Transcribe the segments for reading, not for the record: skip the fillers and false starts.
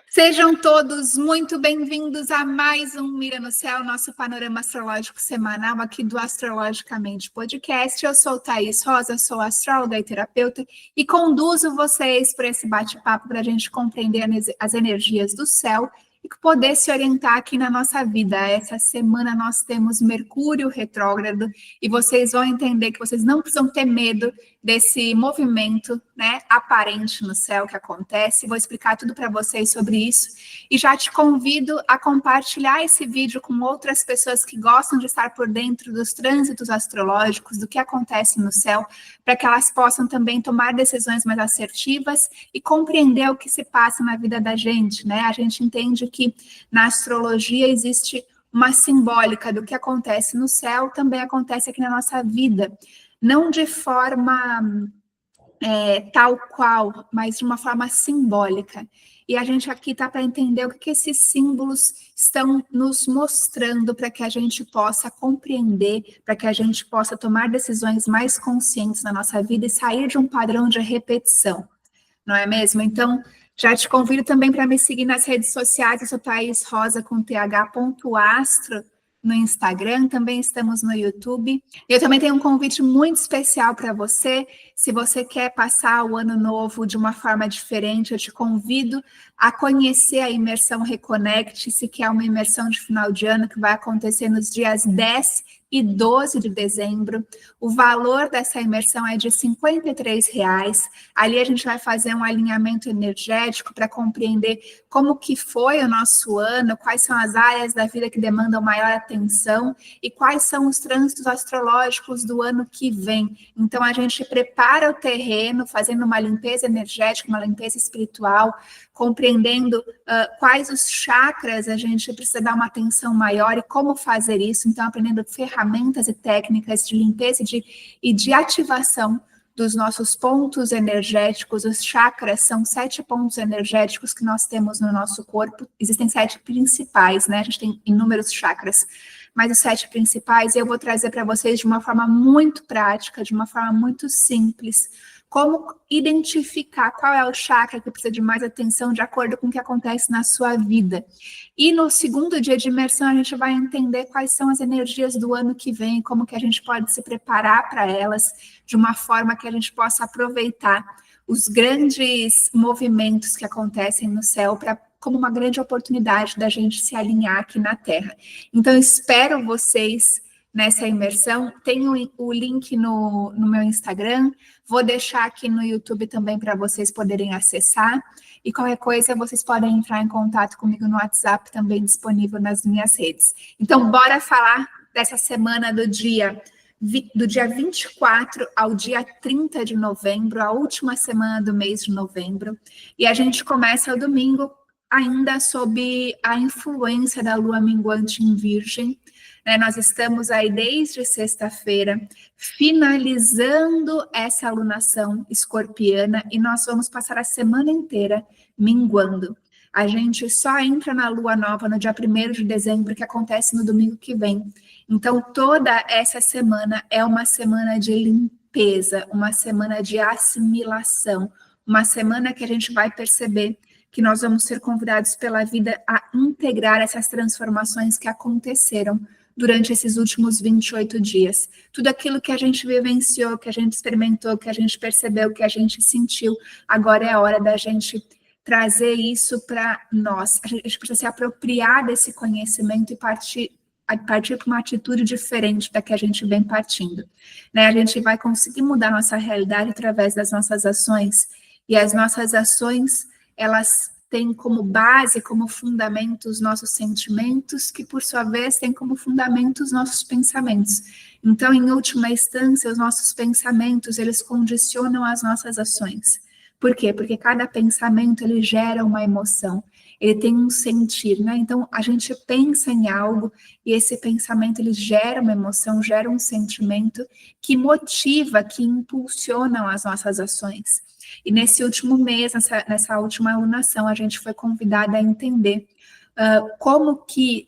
Sejam todos muito bem-vindos a mais um Mira no Céu, nosso panorama astrológico semanal aqui do Astrologicamente Podcast. Eu sou Thaís Rosa, sou astróloga e terapeuta e conduzo vocês por esse bate-papo para a gente compreender as energias do céu e poder se orientar aqui na nossa vida. Essa semana nós temos Mercúrio retrógrado e vocês vão entender que vocês não precisam ter medo desse movimento, né, aparente no céu que acontece. Vou explicar tudo para vocês sobre isso e já te convido a compartilhar esse vídeo com outras pessoas que gostam de estar por dentro dos trânsitos astrológicos, do que acontece no céu, para que elas possam também tomar decisões mais assertivas e compreender o que se passa na vida da gente, né? A gente entende que na astrologia existe uma simbólica do que acontece no céu, também acontece aqui na nossa vida. Não de forma tal qual, mas de uma forma simbólica. E a gente aqui está para entender o que esses símbolos estão nos mostrando para que a gente possa compreender, para que a gente possa tomar decisões mais conscientes na nossa vida e sair de um padrão de repetição, não é mesmo? Então, já te convido também para me seguir nas redes sociais. Eu sou Thaís Rosa com th.astro no Instagram, também estamos no YouTube. Eu também tenho um convite muito especial para você. Se você quer passar o ano novo de uma forma diferente, eu te convido a conhecer a imersão Reconecte-se, que é uma imersão de final de ano que vai acontecer nos dias 10 e 12 de dezembro. O valor dessa imersão é de R$ 53. Ali a gente vai fazer um alinhamento energético para compreender como que foi o nosso ano, quais são as áreas da vida que demandam maior atenção e quais são os trânsitos astrológicos do ano que vem. Então a gente prepara o terreno, fazendo uma limpeza energética, uma limpeza espiritual, compreendendo quais os chakras a gente precisa dar uma atenção maior e como fazer isso. Então, aprendendo ferramentas e técnicas de limpeza e de ativação dos nossos pontos energéticos. Os chakras são 7 pontos energéticos que nós temos no nosso corpo. Existem 7 principais, né? A gente tem inúmeros chakras, mas os 7 principais eu vou trazer para vocês de uma forma muito prática, de uma forma muito simples, como identificar qual é o chakra que precisa de mais atenção de acordo com o que acontece na sua vida. E no segundo dia de imersão, a gente vai entender quais são as energias do ano que vem, como que a gente pode se preparar para elas, de uma forma que a gente possa aproveitar os grandes movimentos que acontecem no céu como uma grande oportunidade da gente se alinhar aqui na Terra. Então, eu espero vocês nessa imersão. Tem o link no meu Instagram, vou deixar aqui no YouTube também para vocês poderem acessar, e qualquer coisa vocês podem entrar em contato comigo no WhatsApp, também disponível nas minhas redes. Então, bora falar dessa semana do dia 24 ao dia 30 de novembro, a última semana do mês de novembro, e a gente começa o domingo ainda sob a influência da lua minguante em Virgem. Nós estamos aí desde sexta-feira finalizando essa alunação escorpiana e nós vamos passar a semana inteira minguando. A gente só entra na lua nova no dia 1º de dezembro, que acontece no domingo que vem. Então, toda essa semana é uma semana de limpeza, uma semana de assimilação, uma semana que a gente vai perceber que nós vamos ser convidados pela vida a integrar essas transformações que aconteceram durante esses últimos 28 dias. Tudo aquilo que a gente vivenciou, que a gente experimentou, que a gente percebeu, que a gente sentiu, agora é a hora da gente trazer isso para nós. A gente precisa se apropriar desse conhecimento e partir para uma atitude diferente da que a gente vem partindo. A gente vai conseguir mudar nossa realidade através das nossas ações, e as nossas ações, elas têm como base, como fundamento os nossos sentimentos, que por sua vez têm como fundamento os nossos pensamentos. Então, em última instância, os nossos pensamentos, eles condicionam as nossas ações. Por quê? Porque cada pensamento, ele gera uma emoção, ele tem um sentir, né? Então, a gente pensa em algo e esse pensamento, ele gera uma emoção, gera um sentimento que motiva, que impulsiona as nossas ações. E nesse último mês, nessa última alunação, a gente foi convidada a entender como que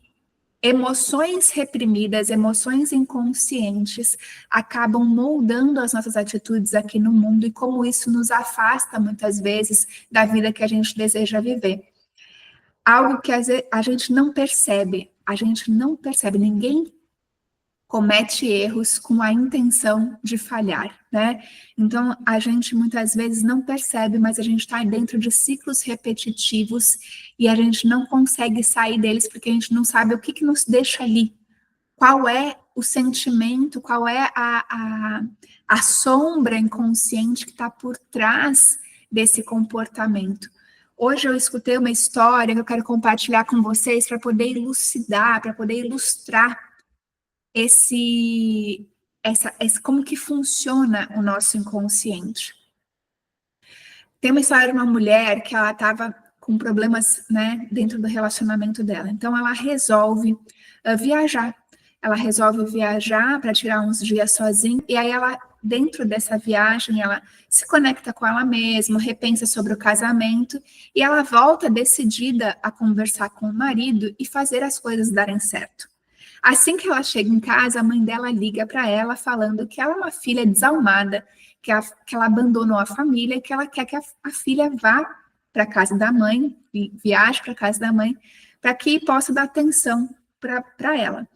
emoções reprimidas, emoções inconscientes acabam moldando as nossas atitudes aqui no mundo e como isso nos afasta muitas vezes da vida que a gente deseja viver. algo que às vezes a gente não percebe, ninguém comete erros com a intenção de falhar, né? Então, a gente muitas vezes não percebe, mas a gente está dentro de ciclos repetitivos e a gente não consegue sair deles porque a gente não sabe o que nos deixa ali. Qual é o sentimento, qual é a sombra inconsciente que está por trás desse comportamento. Hoje eu escutei uma história que eu quero compartilhar com vocês para poder elucidar, para poder ilustrar como que funciona o nosso inconsciente. Tem uma história de uma mulher que ela estava com problemas, né, dentro do relacionamento dela. Então ela resolve viajar. Ela resolve viajar para tirar uns dias sozinha, e aí ela, dentro dessa viagem, ela se conecta com ela mesma, repensa sobre o casamento, e ela volta decidida a conversar com o marido e fazer as coisas darem certo. Assim que ela chega em casa, a mãe dela liga para ela falando que ela é uma filha desalmada, que ela abandonou a família e que ela quer que a filha vá para a casa da mãe, viaje para a casa da mãe, para que possa dar atenção para ela.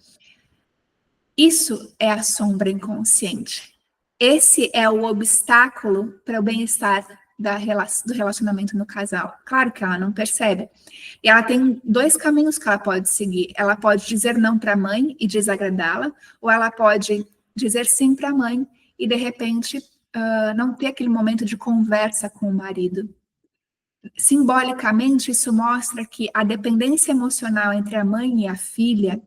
Isso é a sombra inconsciente. Esse é o obstáculo para o bem-estar do relacionamento no casal. Claro que ela não percebe. E ela tem dois caminhos que ela pode seguir. Ela pode dizer não para a mãe e desagradá-la, ou ela pode dizer sim para a mãe e, de repente, não ter aquele momento de conversa com o marido. Simbolicamente, isso mostra que a dependência emocional entre a mãe e a filha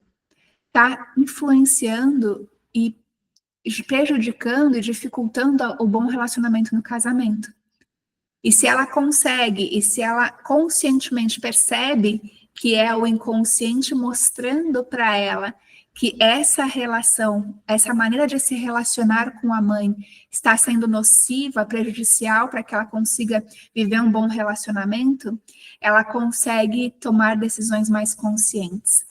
está influenciando e prejudicando e dificultando o bom relacionamento no casamento. E se ela consegue, e se ela conscientemente percebe que é o inconsciente mostrando para ela que essa relação, essa maneira de se relacionar com a mãe está sendo nociva, prejudicial para que ela consiga viver um bom relacionamento, ela consegue tomar decisões mais conscientes.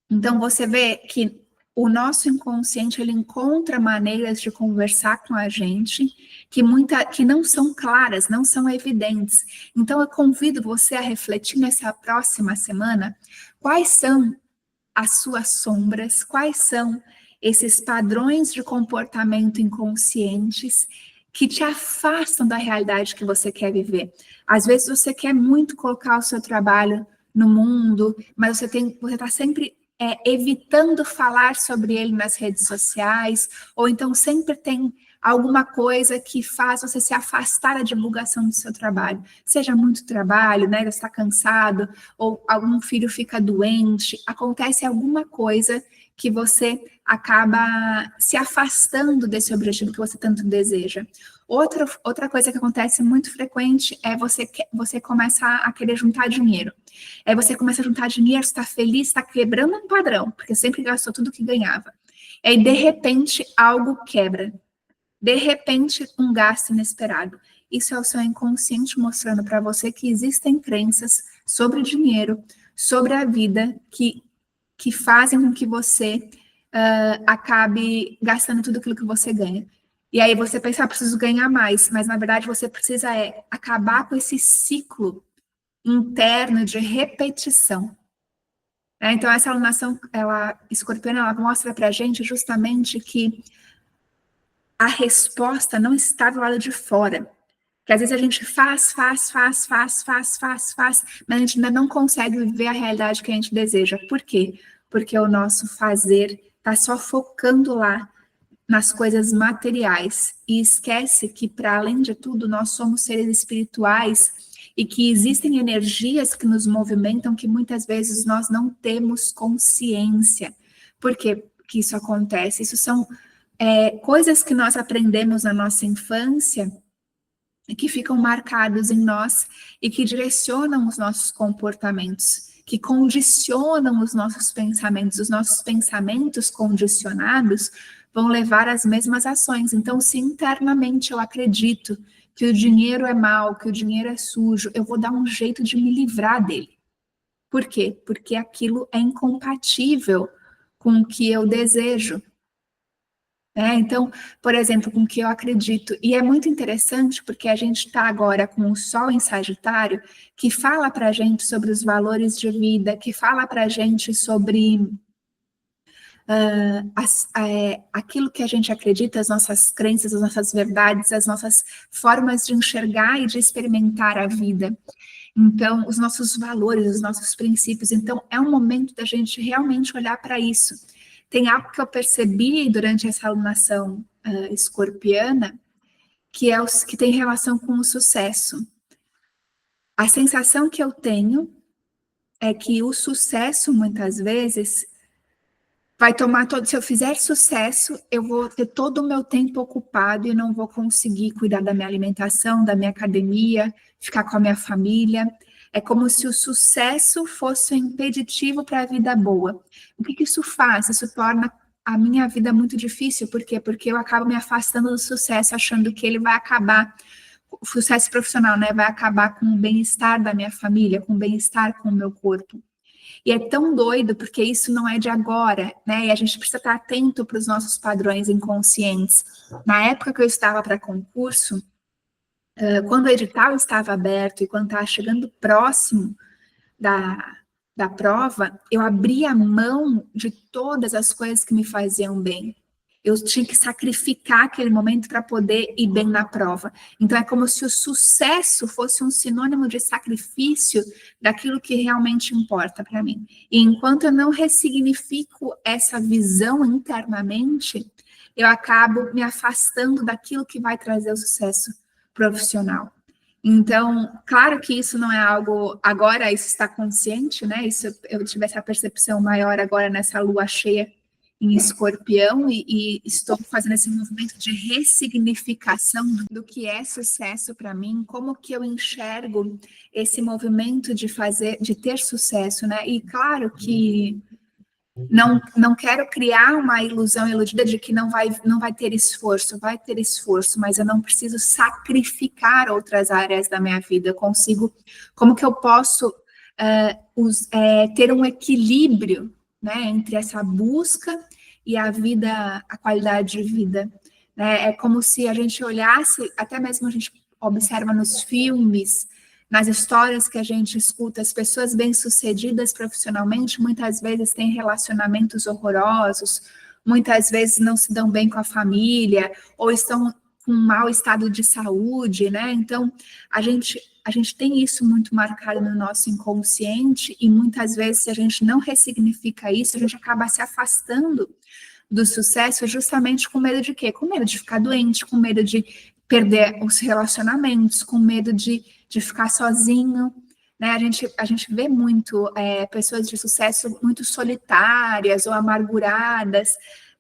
Então, você vê que o nosso inconsciente, ele encontra maneiras de conversar com a gente que não são claras, não são evidentes. Então, eu convido você a refletir nessa próxima semana quais são as suas sombras, quais são esses padrões de comportamento inconscientes que te afastam da realidade que você quer viver. Às vezes, você quer muito colocar o seu trabalho no mundo, mas você está sempre evitando falar sobre ele nas redes sociais, ou então sempre tem alguma coisa que faz você se afastar da divulgação do seu trabalho. Seja muito trabalho, né? Você está cansado, ou algum filho fica doente, acontece alguma coisa que você acaba se afastando desse objetivo que você tanto deseja. Outra coisa que acontece muito frequente é você começar a querer juntar dinheiro. Aí você começa a juntar dinheiro, está feliz, está quebrando um padrão, porque sempre gastou tudo que ganhava. E aí, de repente, algo quebra. De repente, um gasto inesperado. Isso é o seu inconsciente mostrando para você que existem crenças sobre o dinheiro, sobre a vida, que fazem com que você acabe gastando tudo aquilo que você ganha. E aí você pensa, preciso ganhar mais, mas na verdade você precisa acabar com esse ciclo interno de repetição. Então essa alunação, escorpiana, ela mostra pra gente justamente que a resposta não está do lado de fora. Que às vezes a gente faz, mas a gente ainda não consegue viver a realidade que a gente deseja. Por quê? Porque o nosso fazer está só focando lá nas coisas materiais e esquece que, para além de tudo, nós somos seres espirituais e que existem energias que nos movimentam que muitas vezes nós não temos consciência. Por que isso acontece? Isso são coisas que nós aprendemos na nossa infância e que ficam marcados em nós e que direcionam os nossos comportamentos, que condicionam os nossos pensamentos. Os nossos pensamentos condicionados vão levar às mesmas ações. Então, se internamente eu acredito que o dinheiro é mau, que o dinheiro é sujo, eu vou dar um jeito de me livrar dele. Por quê? Porque aquilo é incompatível com o que eu desejo. né? Então, por exemplo, com o que eu acredito, e é muito interessante porque a gente está agora com o Sol em Sagitário, que fala para a gente sobre os valores de vida, que fala para a gente sobre aquilo que a gente acredita, as nossas crenças, as nossas verdades, as nossas formas de enxergar e de experimentar a vida. Então, os nossos valores, os nossos princípios. Então, é um momento da gente realmente olhar para isso. Tem algo que eu percebi durante essa alunação escorpiana, que tem relação com o sucesso. A sensação que eu tenho é que o sucesso, muitas vezes, vai tomar todo. Se eu fizer sucesso, eu vou ter todo o meu tempo ocupado e não vou conseguir cuidar da minha alimentação, da minha academia, ficar com a minha família. É como se o sucesso fosse um impeditivo para a vida boa. O que isso faz? Isso torna a minha vida muito difícil. Por quê? Porque eu acabo me afastando do sucesso, achando que ele vai acabar, o sucesso profissional, né? Vai acabar com o bem-estar da minha família, com o bem-estar com o meu corpo. E é tão doido porque isso não é de agora, né? E a gente precisa estar atento para os nossos padrões inconscientes. Na época que eu estava para concurso, quando o edital estava aberto e quando estava chegando próximo da prova, eu abria mão de todas as coisas que me faziam bem. Eu tinha que sacrificar aquele momento para poder ir bem na prova. Então, é como se o sucesso fosse um sinônimo de sacrifício daquilo que realmente importa para mim. E enquanto eu não ressignifico essa visão internamente, eu acabo me afastando daquilo que vai trazer o sucesso profissional. Então, claro que isso não é algo, agora isso está consciente, né? Isso, eu tive essa percepção maior agora nessa lua cheia em Escorpião e estou fazendo esse movimento de ressignificação do que é sucesso para mim, como que eu enxergo esse movimento de ter sucesso, né? E claro que não quero criar uma ilusão iludida de que não vai ter esforço, vai ter esforço, mas eu não preciso sacrificar outras áreas da minha vida. Eu consigo, como que eu posso ter um equilíbrio, né, entre essa busca e a vida, a qualidade de vida, né? É como se a gente olhasse, até mesmo a gente observa nos filmes, nas histórias que a gente escuta, as pessoas bem-sucedidas profissionalmente muitas vezes têm relacionamentos horrorosos, muitas vezes não se dão bem com a família, ou estão com um mau estado de saúde, né? Então, a gente tem isso muito marcado no nosso inconsciente e muitas vezes, se a gente não ressignifica isso, a gente acaba se afastando do sucesso justamente com medo de quê? Com medo de ficar doente, com medo de perder os relacionamentos, com medo de ficar sozinho, né? A gente vê muito pessoas de sucesso muito solitárias ou amarguradas.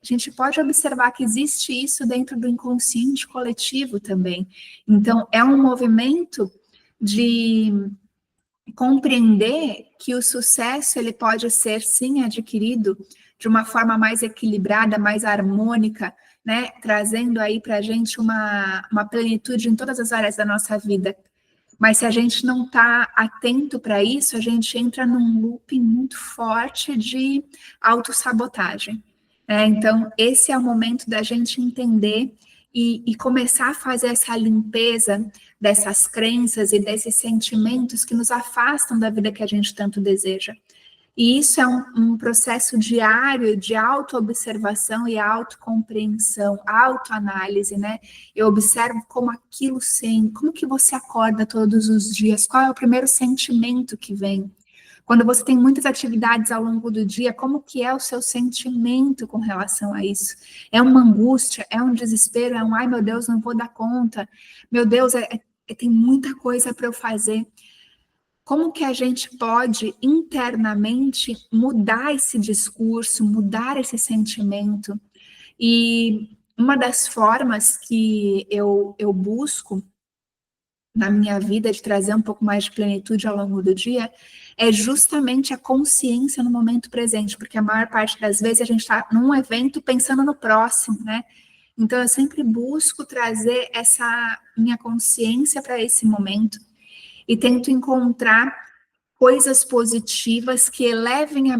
A gente pode observar que existe isso dentro do inconsciente coletivo também. Então, é um movimento de compreender que o sucesso ele pode ser, sim, adquirido de uma forma mais equilibrada, mais harmônica, né? Trazendo aí para a gente uma plenitude em todas as áreas da nossa vida. Mas se a gente não está atento para isso, a gente entra num looping muito forte de autossabotagem. Então, esse é o momento da gente entender e começar a fazer essa limpeza dessas crenças e desses sentimentos que nos afastam da vida que a gente tanto deseja. E isso é um processo diário de autoobservação e autocompreensão, autoanálise, né? Eu observo como aquilo sente, como que você acorda todos os dias, qual é o primeiro sentimento que vem. Quando você tem muitas atividades ao longo do dia, como que é o seu sentimento com relação a isso? É uma angústia, é um desespero, é um ai meu Deus, não vou dar conta, meu Deus, tem muita coisa para eu fazer. Como que a gente pode internamente mudar esse discurso, mudar esse sentimento? E uma das formas que eu busco na minha vida de trazer um pouco mais de plenitude ao longo do dia é justamente a consciência no momento presente, porque a maior parte das vezes a gente está num evento pensando no próximo, né? Então eu sempre busco trazer essa minha consciência para esse momento e tento encontrar coisas positivas que elevem a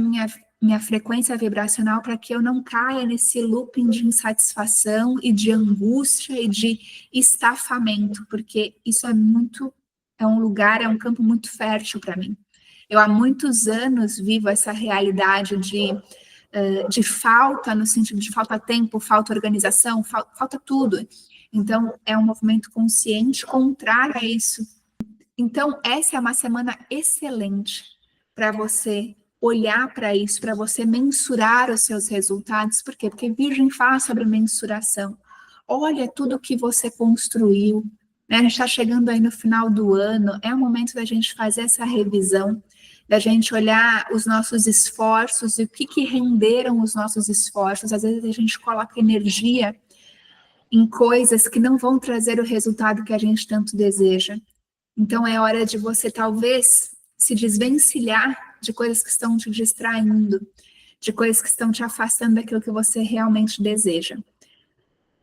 minha frequência vibracional para que eu não caia nesse looping de insatisfação e de angústia e de estafamento, porque isso é um campo muito fértil para mim. Eu há muitos anos vivo essa realidade de falta, no sentido de falta tempo, falta organização, falta tudo. Então, é um movimento consciente contrário a isso. Então, essa é uma semana excelente para você olhar para isso, para você mensurar os seus resultados. Por quê? Porque Virgem fala sobre mensuração. Olha tudo que você construiu, né? A gente está chegando aí no final do ano, é o momento da gente fazer essa revisão, da gente olhar os nossos esforços e o que renderam os nossos esforços. Às vezes a gente coloca energia em coisas que não vão trazer o resultado que a gente tanto deseja. Então é hora de você talvez se desvencilhar de coisas que estão te distraindo, de coisas que estão te afastando daquilo que você realmente deseja.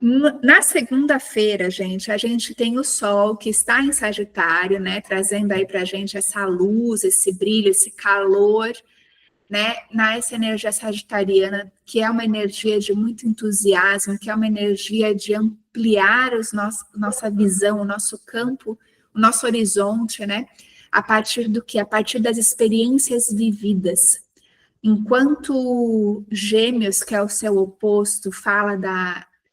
Na segunda-feira, gente, a gente tem o Sol que está em Sagitário, né, trazendo aí para a gente essa luz, esse brilho, esse calor, né, nessa energia sagitariana, que é uma energia de muito entusiasmo, que é uma energia de ampliar nossa visão, o nosso campo, o nosso horizonte, né, a partir do que? A partir das experiências vividas. Enquanto Gêmeos, que é o seu oposto, fala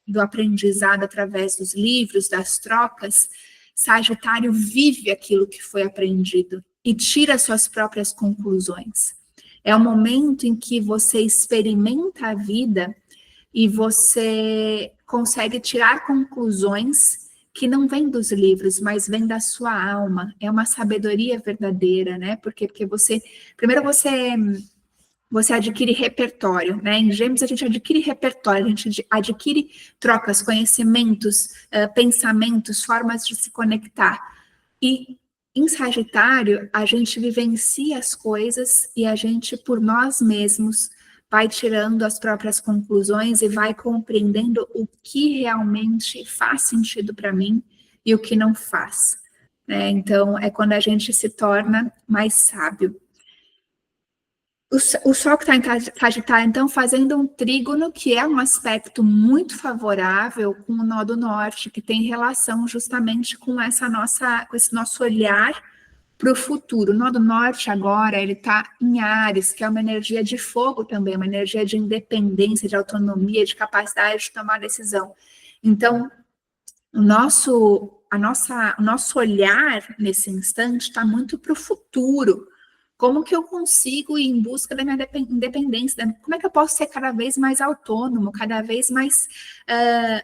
do aprendizado através dos livros, das trocas, Sagitário vive aquilo que foi aprendido e tira suas próprias conclusões. É o momento em que você experimenta a vida e você consegue tirar conclusões que não vêm dos livros, mas vêm da sua alma. É uma sabedoria verdadeira, né? Porque primeiro você adquire repertório, né? Em Gêmeos a gente adquire repertório, a gente adquire trocas, conhecimentos, pensamentos, formas de se conectar. E em Sagitário, a gente vivencia as coisas e a gente, por nós mesmos, vai tirando as próprias conclusões e vai compreendendo o que realmente faz sentido para mim e o que não faz, né? Então, é quando a gente se torna mais sábio. O Sol que está em Sagitário, então, fazendo um trígono, que é um aspecto muito favorável com o nó do norte, que tem relação justamente com esse nosso olhar para o futuro. O nó do norte agora, ele está em Áries, que é uma energia de fogo também, uma energia de independência, de autonomia, de capacidade de tomar decisão. Então, o nosso olhar nesse instante está muito para o futuro. Como que eu consigo ir em busca da minha independência? Como é que eu posso ser cada vez mais autônomo, cada vez mais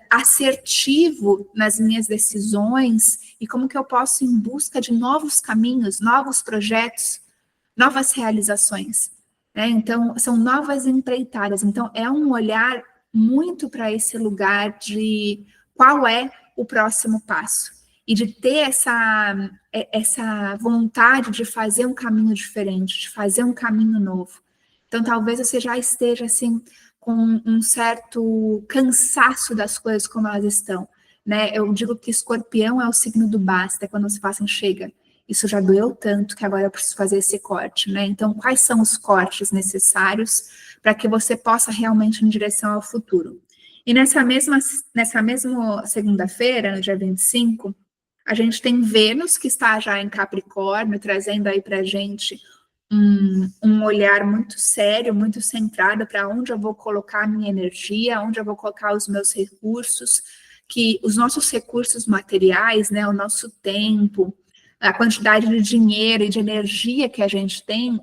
assertivo nas minhas decisões? E como que eu posso ir em busca de novos caminhos, novos projetos, novas realizações? Né? Então, são novas empreitadas. Então, é um olhar muito para esse lugar de qual é o próximo passo. E de ter essa vontade de fazer um caminho diferente, de fazer um caminho novo. Então, talvez você já esteja, assim, com um certo cansaço das coisas como elas estão, né? Eu digo que Escorpião é o signo do basta, quando você fala assim, chega, isso já doeu tanto que agora eu preciso fazer esse corte, né? Então, quais são os cortes necessários para que você possa realmente ir em direção ao futuro? E nessa mesma segunda-feira, no dia 25, a gente tem Vênus, que está já em Capricórnio, trazendo aí para a gente um olhar muito sério, muito centrado para onde eu vou colocar a minha energia, onde eu vou colocar os meus recursos, que os nossos recursos materiais, né, o nosso tempo, a quantidade de dinheiro e de energia que a gente tem,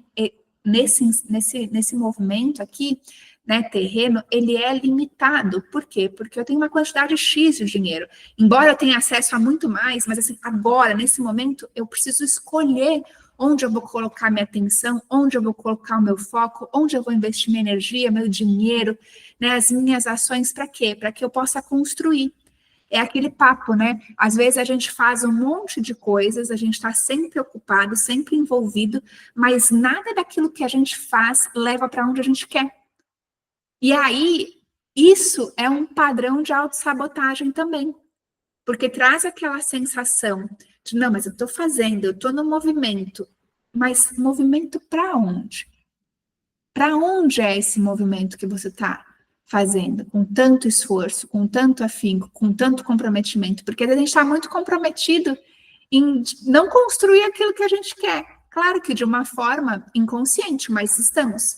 nesse movimento aqui, né, terreno, ele é limitado. Por quê? Porque eu tenho uma quantidade X de dinheiro. Embora eu tenha acesso a muito mais, mas assim, agora, nesse momento, eu preciso escolher onde eu vou colocar minha atenção, onde eu vou colocar o meu foco, onde eu vou investir minha energia, meu dinheiro, né, as minhas ações, para quê? Para que eu possa construir. É aquele papo, né? Às vezes a gente faz um monte de coisas, a gente está sempre ocupado, sempre envolvido, mas nada daquilo que a gente faz leva para onde a gente quer. E aí, isso é um padrão de autossabotagem também, porque traz aquela sensação de, não, mas eu estou fazendo, eu estou no movimento, mas movimento para onde? Para onde é esse movimento que você está fazendo, com tanto esforço, com tanto afinco, com tanto comprometimento? Porque a gente está muito comprometido em não construir aquilo que a gente quer. Claro que de uma forma inconsciente, mas estamos.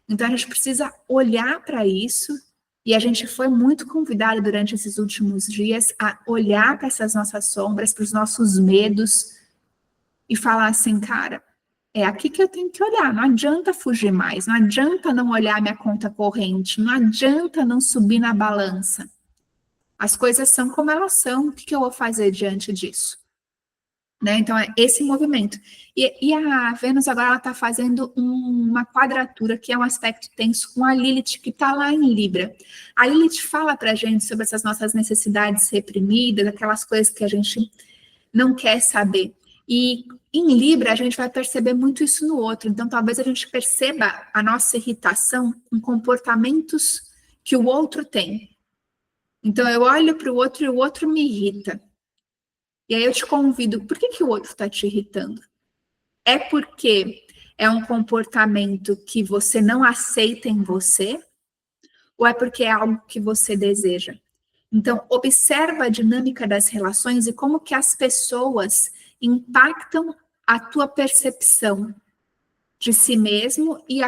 Então a gente precisa olhar para isso, e a gente foi muito convidado durante esses últimos dias a olhar para essas nossas sombras, para os nossos medos, e falar assim, cara, é aqui que eu tenho que olhar, não adianta fugir mais, não adianta não olhar minha conta corrente, não adianta não subir na balança. As coisas são como elas são, o que eu vou fazer diante disso? Né? Então, é esse movimento. E a Vênus agora ela está fazendo uma quadratura, que é um aspecto tenso, com a Lilith, que está lá em Libra. A Lilith fala para a gente sobre essas nossas necessidades reprimidas, aquelas coisas que a gente não quer saber. E em Libra, a gente vai perceber muito isso no outro. Então, talvez a gente perceba a nossa irritação com comportamentos que o outro tem. Então, eu olho para o outro e o outro me irrita. E aí eu te convido, por que o outro está te irritando? É porque é um comportamento que você não aceita em você? Ou é porque é algo que você deseja? Então, observa a dinâmica das relações e como que as pessoas impactam a tua percepção de si mesmo e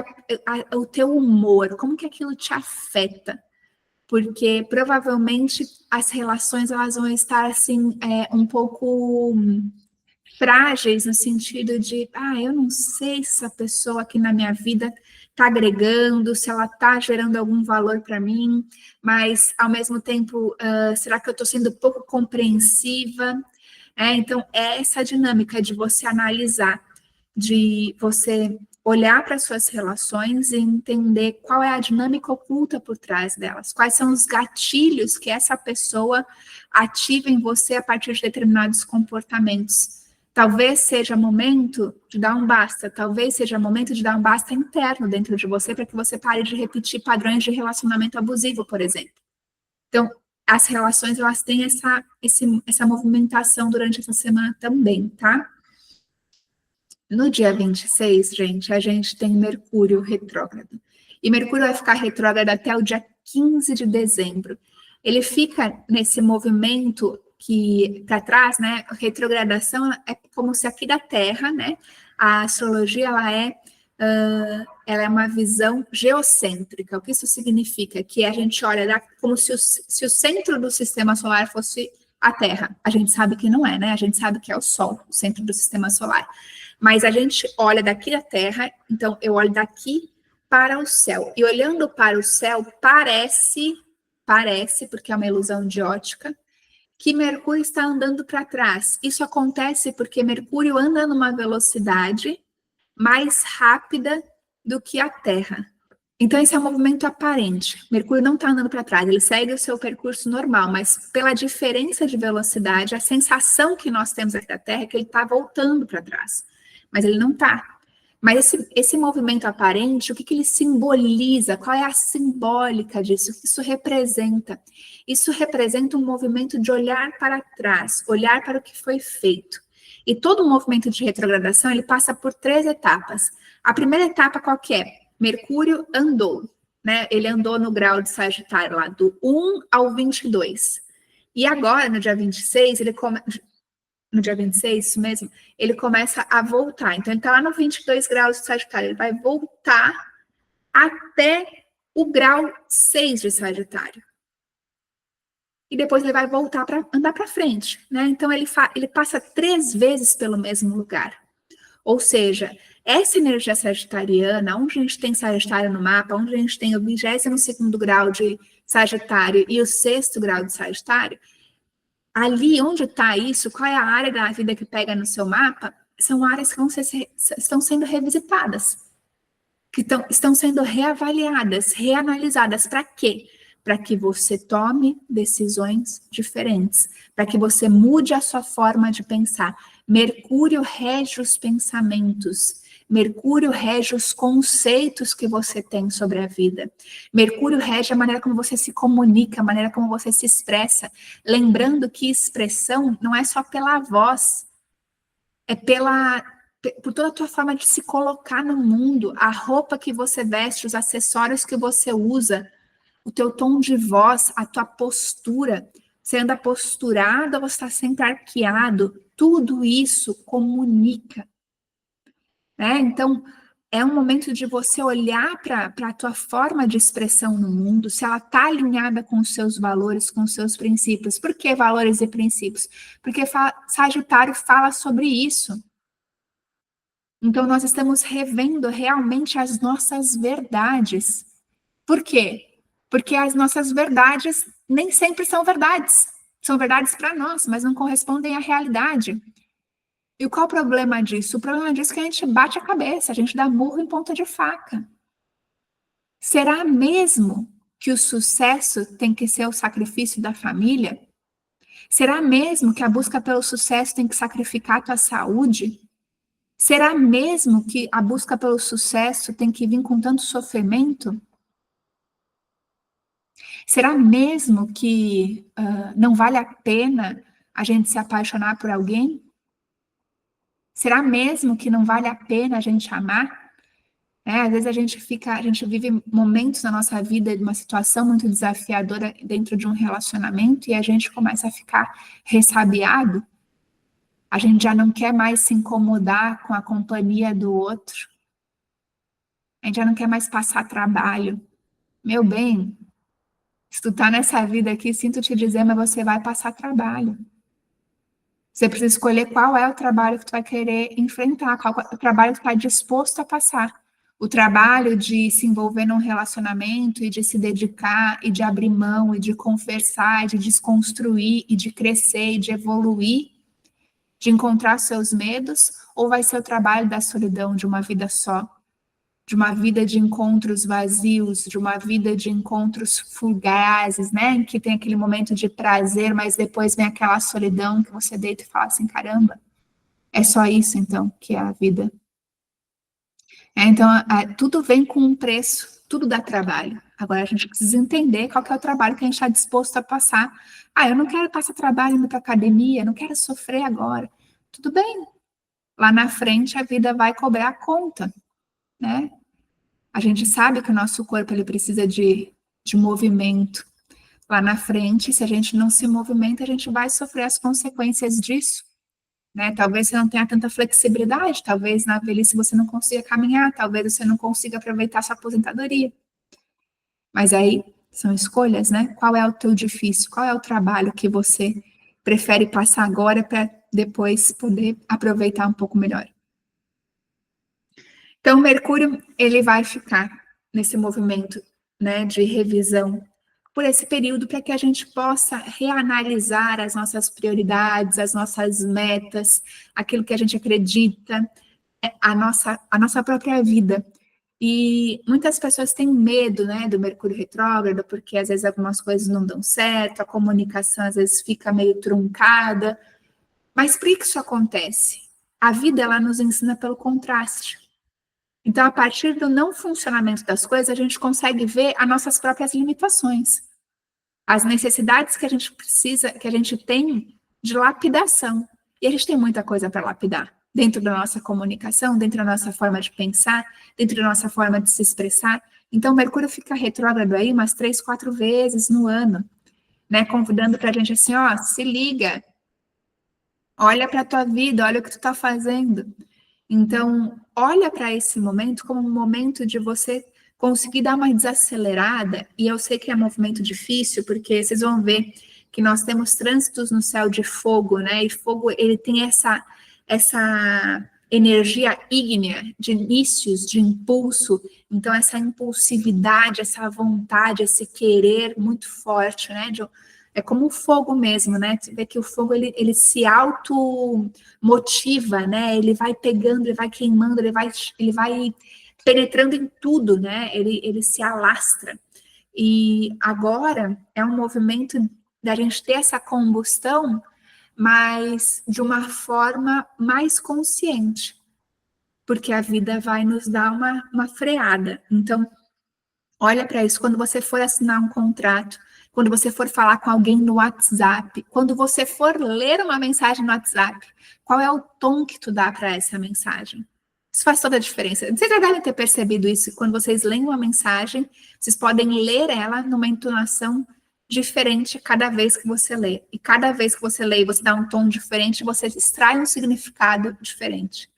o teu humor, como que aquilo te afeta. Porque provavelmente as relações elas vão estar assim um pouco frágeis no sentido de, eu não sei se essa pessoa aqui na minha vida está agregando, se ela está gerando algum valor para mim, mas ao mesmo tempo, será que eu estou sendo pouco compreensiva? Então, é essa dinâmica de você analisar, de você olhar para as suas relações e entender qual é a dinâmica oculta por trás delas, quais são os gatilhos que essa pessoa ativa em você a partir de determinados comportamentos. Talvez seja momento de dar um basta, talvez seja momento de dar um basta interno dentro de você para que você pare de repetir padrões de relacionamento abusivo, por exemplo. Então, as relações, elas têm essa movimentação durante essa semana também, tá? No dia 26, gente, a gente tem Mercúrio retrógrado. E Mercúrio vai ficar retrógrado até o dia 15 de dezembro. Ele fica nesse movimento que, para trás, né, retrogradação é como se aqui da Terra, né, a astrologia, ela é uma visão geocêntrica. O que isso significa? Que a gente olha como se o centro do sistema solar fosse a Terra. A gente sabe que não é, né? A gente sabe que é o Sol, o centro do sistema solar. Mas a gente olha daqui da Terra, então eu olho daqui para o céu. E olhando para o céu, parece, porque é uma ilusão de ótica, que Mercúrio está andando para trás. Isso acontece porque Mercúrio anda numa velocidade mais rápida do que a Terra. Então, esse é um movimento aparente. Mercúrio não está andando para trás, ele segue o seu percurso normal, mas pela diferença de velocidade, a sensação que nós temos aqui da Terra é que ele está voltando para trás. Mas ele não está. Mas esse movimento aparente, o que ele simboliza? Qual é a simbólica disso? O que isso representa? Isso representa um movimento de olhar para trás, olhar para o que foi feito. E todo movimento de retrogradação, ele passa por 3 etapas. A primeira etapa qual que é? Mercúrio andou, né? Ele andou no grau de Sagitário lá, do 1 ao 22. E agora, no dia 26, no dia 26, isso mesmo, ele começa a voltar. Então, ele está lá no 22 graus de Sagitário. Ele vai voltar até o grau 6 de Sagitário. E depois ele vai voltar para andar para frente, né? Então, ele passa 3 vezes pelo mesmo lugar. Ou seja, essa energia sagitariana, onde a gente tem Sagitário no mapa, onde a gente tem o 22º grau de Sagitário e o 6º grau de Sagitário, ali onde está isso, qual é a área da vida que pega no seu mapa, são áreas que estão sendo revisitadas, que estão sendo reavaliadas, reanalisadas. Para quê? Para que você tome decisões diferentes, para que você mude a sua forma de pensar. Mercúrio rege os pensamentos, Mercúrio rege os conceitos que você tem sobre a vida. Mercúrio rege a maneira como você se comunica, a maneira como você se expressa. Lembrando que expressão não é só pela voz, é por toda a tua forma de se colocar no mundo, a roupa que você veste, os acessórios que você usa, o teu tom de voz, a tua postura. Você anda posturado ou você está sempre arqueado? Tudo isso comunica, né? Então, é um momento de você olhar para a tua forma de expressão no mundo, se ela está alinhada com os seus valores, com os seus princípios. Por que valores e princípios? Porque Sagitário fala sobre isso. Então, nós estamos revendo realmente as nossas verdades. Por quê? Porque as nossas verdades nem sempre são verdades. São verdades para nós, mas não correspondem à realidade. E qual o problema disso? O problema disso é que a gente bate a cabeça, a gente dá murro em ponta de faca. Será mesmo que o sucesso tem que ser o sacrifício da família? Será mesmo que a busca pelo sucesso tem que sacrificar a tua saúde? Será mesmo que a busca pelo sucesso tem que vir com tanto sofrimento? Será mesmo que não vale a pena a gente se apaixonar por alguém? Será mesmo que não vale a pena a gente amar? Às vezes a gente vive momentos na nossa vida de uma situação muito desafiadora dentro de um relacionamento e a gente começa a ficar ressabiado. A gente já não quer mais se incomodar com a companhia do outro. A gente já não quer mais passar trabalho. Meu bem, se tu tá nessa vida aqui, sinto te dizer, mas você vai passar trabalho. Você precisa escolher qual é o trabalho que tu vai querer enfrentar, qual é o trabalho que tu está disposto a passar. O trabalho de se envolver num relacionamento e de se dedicar e de abrir mão e de conversar, e de desconstruir e de crescer e de evoluir, de encontrar seus medos, ou vai ser o trabalho da solidão de uma vida só? De uma vida de encontros vazios, de uma vida de encontros fugazes, né? Em que tem aquele momento de prazer, mas depois vem aquela solidão que você deita e fala assim, caramba, é só isso então que é a vida. Então, tudo vem com um preço, tudo dá trabalho. Agora a gente precisa entender qual que é o trabalho que a gente está disposto a passar. Eu não quero passar trabalho indo para academia, não quero sofrer agora. Tudo bem. Lá na frente a vida vai cobrar a conta, né? A gente sabe que o nosso corpo ele precisa de movimento. Lá na frente, se a gente não se movimenta, a gente vai sofrer as consequências disso. Né? Talvez você não tenha tanta flexibilidade, talvez na velhice você não consiga caminhar, talvez você não consiga aproveitar sua aposentadoria. Mas aí são escolhas, né? Qual é o teu difícil? Qual é o trabalho que você prefere passar agora para depois poder aproveitar um pouco melhor? Então, Mercúrio, ele vai ficar nesse movimento, né, de revisão por esse período para que a gente possa reanalisar as nossas prioridades, as nossas metas, aquilo que a gente acredita, a nossa própria vida. E muitas pessoas têm medo, né, do Mercúrio retrógrado, porque às vezes algumas coisas não dão certo, a comunicação às vezes fica meio truncada. Mas por que isso acontece? A vida, ela nos ensina pelo contraste. Então, a partir do não funcionamento das coisas, a gente consegue ver as nossas próprias limitações, as necessidades que a gente precisa, que a gente tem de lapidação. E a gente tem muita coisa para lapidar, dentro da nossa comunicação, dentro da nossa forma de pensar, dentro da nossa forma de se expressar. Então, Mercúrio fica retrógrado aí umas 3, 4 vezes no ano, né? Convidando para a gente assim, ó, se liga, olha para a tua vida, olha o que tu está fazendo. Então, olha para esse momento como um momento de você conseguir dar uma desacelerada, e eu sei que é um movimento difícil, porque vocês vão ver que nós temos trânsitos no céu de fogo, né? E fogo, ele tem essa energia ígnea de inícios, de impulso, então essa impulsividade, essa vontade, esse querer muito forte, né? É como o fogo mesmo, né? Você vê que o fogo, ele se automotiva, né? Ele vai pegando, ele vai queimando, ele vai penetrando em tudo, né? Ele se alastra. E agora é um movimento da gente ter essa combustão, mas de uma forma mais consciente, porque a vida vai nos dar uma freada. Então, olha para isso, quando você for assinar um contrato, quando você for falar com alguém no WhatsApp, quando você for ler uma mensagem no WhatsApp, qual é o tom que tu dá para essa mensagem? Isso faz toda a diferença. Vocês já devem ter percebido isso. Quando vocês leem uma mensagem, vocês podem ler ela numa entonação diferente cada vez que você lê. E cada vez que você lê e você dá um tom diferente, você extrai um significado diferente.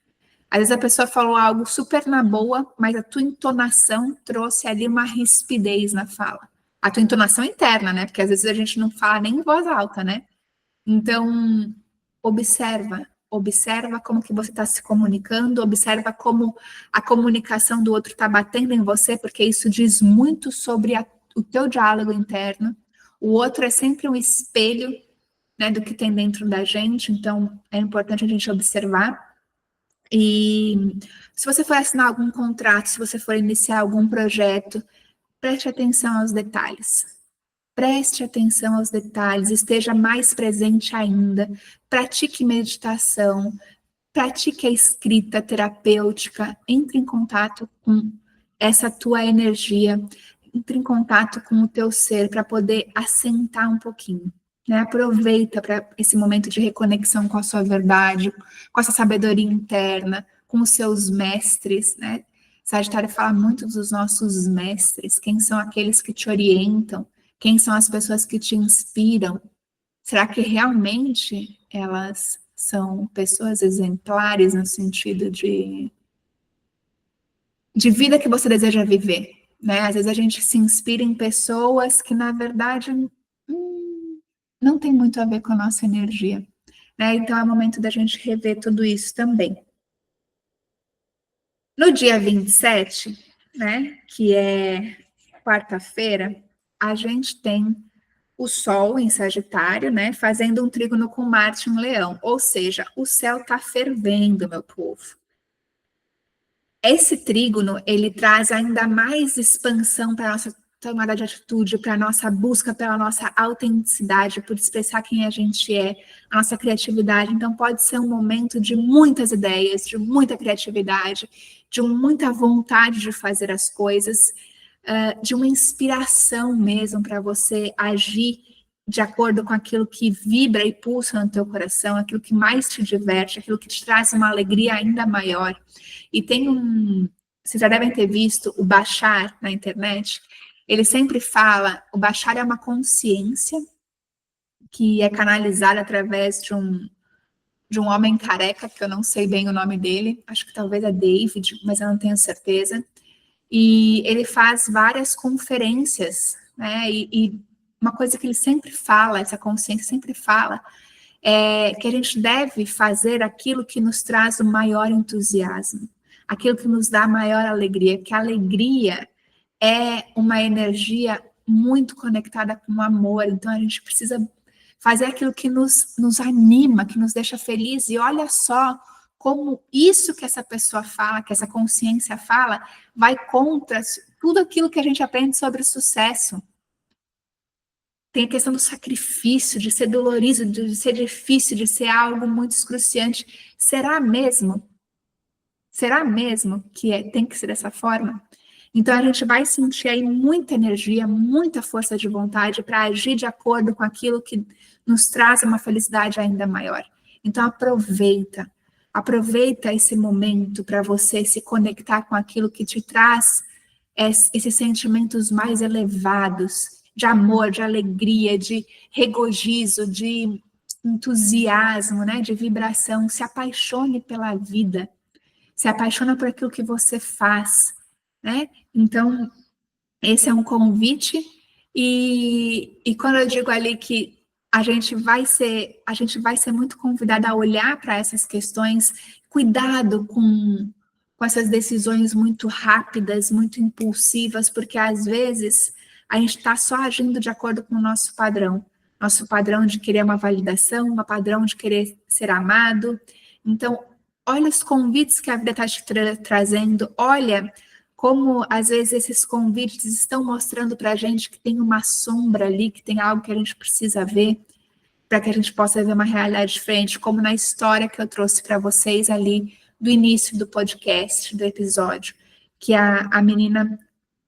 Às vezes a pessoa falou algo super na boa, mas a tua entonação trouxe ali uma rispidez na fala. A tua entonação interna, né? Porque às vezes a gente não fala nem em voz alta, né? Então, observa como que você está se comunicando, observa como a comunicação do outro está batendo em você, porque isso diz muito sobre o teu diálogo interno. O outro é sempre um espelho, né, do que tem dentro da gente, então é importante a gente observar. E se você for assinar algum contrato, se você for iniciar algum projeto, preste atenção aos detalhes. Preste atenção aos detalhes, esteja mais presente ainda, pratique meditação, pratique a escrita terapêutica, entre em contato com essa tua energia, entre em contato com o teu ser para poder assentar um pouquinho. Né? Aproveita para esse momento de reconexão com a sua verdade, com essa sabedoria interna, com os seus mestres, né? Sagitário fala muito dos nossos mestres, quem são aqueles que te orientam, quem são as pessoas que te inspiram. Será que realmente elas são pessoas exemplares no sentido de vida que você deseja viver? Né? Às vezes a gente se inspira em pessoas que, na verdade, não tem muito a ver com a nossa energia. Né? Então é o momento da gente rever tudo isso também. No dia 27, né, que é quarta-feira, a gente tem o Sol em Sagitário, né, fazendo um trígono com Marte em Leão. Ou seja, o céu está fervendo, meu povo. Esse trígono, ele traz ainda mais expansão para a nossa tomada de atitude, para a nossa busca pela nossa autenticidade, por expressar quem a gente é, a nossa criatividade. Então, pode ser um momento de muitas ideias, de muita criatividade, de muita vontade de fazer as coisas, de uma inspiração mesmo para você agir de acordo com aquilo que vibra e pulsa no teu coração, aquilo que mais te diverte, aquilo que te traz uma alegria ainda maior. E tem vocês já devem ter visto o Bashar na internet, ele sempre fala, o Bashar é uma consciência que é canalizada através de um homem careca, que eu não sei bem o nome dele, acho que talvez é David, mas eu não tenho certeza, e ele faz várias conferências, né, e uma coisa que ele sempre fala, essa consciência sempre fala, é que a gente deve fazer aquilo que nos traz o maior entusiasmo, aquilo que nos dá a maior alegria, que a alegria é uma energia muito conectada com o amor, então a gente precisa fazer aquilo que nos anima, que nos deixa feliz, e olha só como isso que essa pessoa fala, que essa consciência fala, vai contra tudo aquilo que a gente aprende sobre sucesso. Tem a questão do sacrifício, de ser dolorido, de ser difícil, de ser algo muito excruciante. Será mesmo? Será mesmo que tem que ser dessa forma? Então, a gente vai sentir aí muita energia, muita força de vontade para agir de acordo com aquilo que nos traz uma felicidade ainda maior. Então, aproveita esse momento para você se conectar com aquilo que te traz esses sentimentos mais elevados, de amor, de alegria, de regozijo, de entusiasmo, né, de vibração. Se apaixone pela vida, se apaixona por aquilo que você faz, né? Então, esse é um convite, e quando eu digo ali que a gente vai ser muito convidada a olhar para essas questões, cuidado com essas decisões muito rápidas, muito impulsivas, porque às vezes a gente está só agindo de acordo com o nosso padrão de querer uma validação, um padrão de querer ser amado. Então, olha os convites que a vida está te trazendo, olha como, às vezes, esses convites estão mostrando para a gente que tem uma sombra ali, que tem algo que a gente precisa ver, para que a gente possa ver uma realidade diferente, como na história que eu trouxe para vocês ali, do início do podcast, do episódio, que a menina,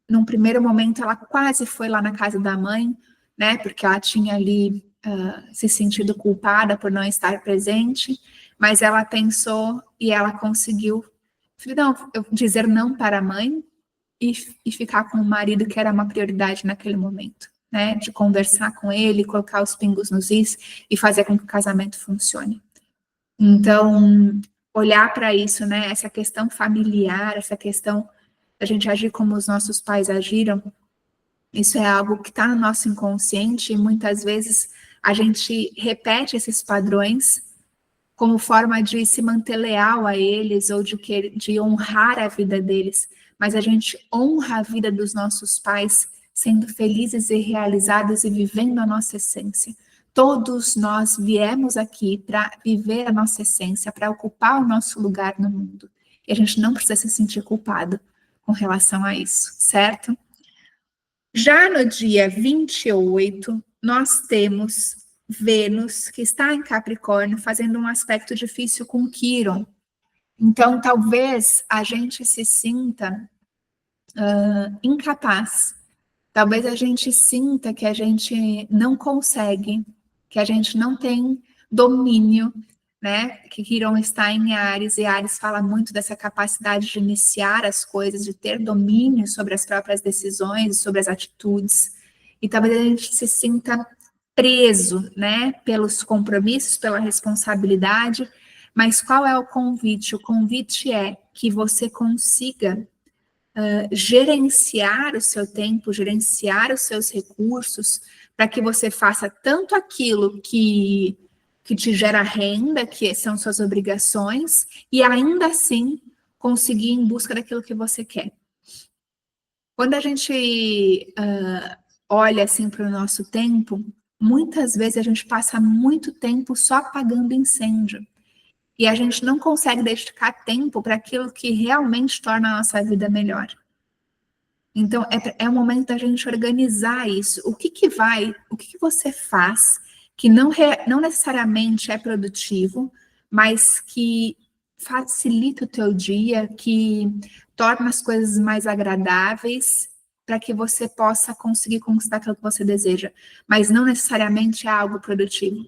num primeiro momento, ela quase foi lá na casa da mãe, né? Porque ela tinha ali se sentido culpada por não estar presente, mas ela pensou e ela conseguiu dizer não para a mãe e ficar com o marido, que era uma prioridade naquele momento, né? De conversar com ele, colocar os pingos nos is e fazer com que o casamento funcione. Então, olhar para isso, né? Essa questão familiar, essa questão da gente agir como os nossos pais agiram, isso é algo que está no nosso inconsciente e muitas vezes a gente repete esses padrões como forma de se manter leal a eles ou de honrar a vida deles, mas a gente honra a vida dos nossos pais sendo felizes e realizados e vivendo a nossa essência. Todos nós viemos aqui para viver a nossa essência, para ocupar o nosso lugar no mundo. E a gente não precisa se sentir culpado com relação a isso, certo? Já no dia 28, nós temos Vênus, que está em Capricórnio, fazendo um aspecto difícil com Quirón. Então, talvez a gente se sinta incapaz. Talvez a gente sinta que a gente não consegue, que a gente não tem domínio, né? Que Quirón está em Áries, e Áries fala muito dessa capacidade de iniciar as coisas, de ter domínio sobre as próprias decisões, sobre as atitudes. E talvez a gente se sinta preso, né? Pelos compromissos, pela responsabilidade. Mas qual é o convite? O convite é que você consiga gerenciar o seu tempo, gerenciar os seus recursos, para que você faça tanto aquilo que te gera renda, que são suas obrigações, e ainda assim conseguir ir em busca daquilo que você quer. Quando a gente olha assim para o nosso tempo, muitas vezes a gente passa muito tempo só apagando incêndio. E a gente não consegue dedicar tempo para aquilo que realmente torna a nossa vida melhor. Então, é o momento da gente organizar isso. O que você faz que não necessariamente é produtivo, mas que facilita o teu dia, que torna as coisas mais agradáveis, para que você possa conseguir conquistar aquilo que você deseja, mas não necessariamente é algo produtivo.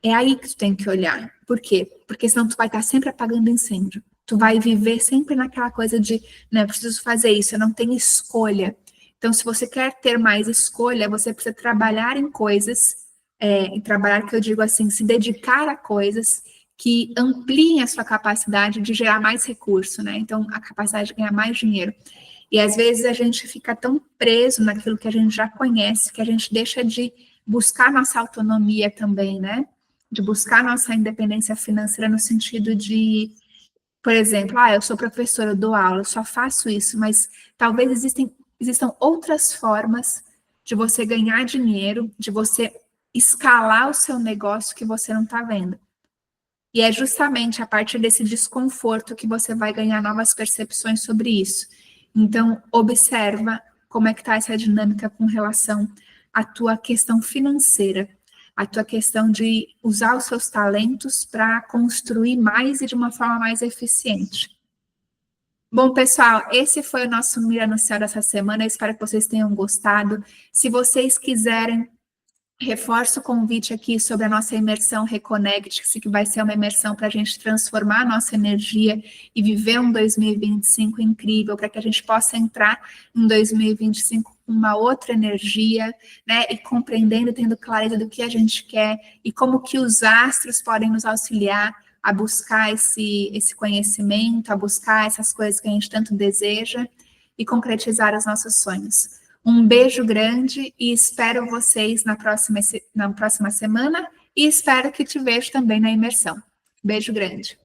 É aí que tu tem que olhar. Por quê? Porque senão tu vai estar sempre apagando incêndio. Tu vai viver sempre naquela coisa de, não, eu preciso fazer isso, eu não tenho escolha. Então, se você quer ter mais escolha, você precisa trabalhar em coisas, em trabalhar, que eu digo assim, se dedicar a coisas que ampliem a sua capacidade de gerar mais recurso, né? Então, a capacidade de ganhar mais dinheiro. E às vezes a gente fica tão preso naquilo que a gente já conhece, que a gente deixa de buscar nossa autonomia também, né? De buscar nossa independência financeira no sentido de, por exemplo, eu sou professora, eu dou aula, eu só faço isso, mas talvez existam outras formas de você ganhar dinheiro, de você escalar o seu negócio que você não está vendo. E é justamente a partir desse desconforto que você vai ganhar novas percepções sobre isso. Então, observa como é que está essa dinâmica com relação à tua questão financeira, a tua questão de usar os seus talentos para construir mais e de uma forma mais eficiente. Bom, pessoal, esse foi o nosso Mira no Céu dessa semana. Eu espero que vocês tenham gostado. Se vocês quiserem, reforço o convite aqui sobre a nossa imersão Reconnect, que vai ser uma imersão para a gente transformar a nossa energia e viver um 2025 incrível, para que a gente possa entrar em 2025 com uma outra energia, né, e compreendendo, tendo clareza do que a gente quer e como que os astros podem nos auxiliar a buscar esse conhecimento, a buscar essas coisas que a gente tanto deseja e concretizar os nossos sonhos. Um beijo grande e espero vocês na próxima semana e espero que te veja também na imersão. Beijo grande.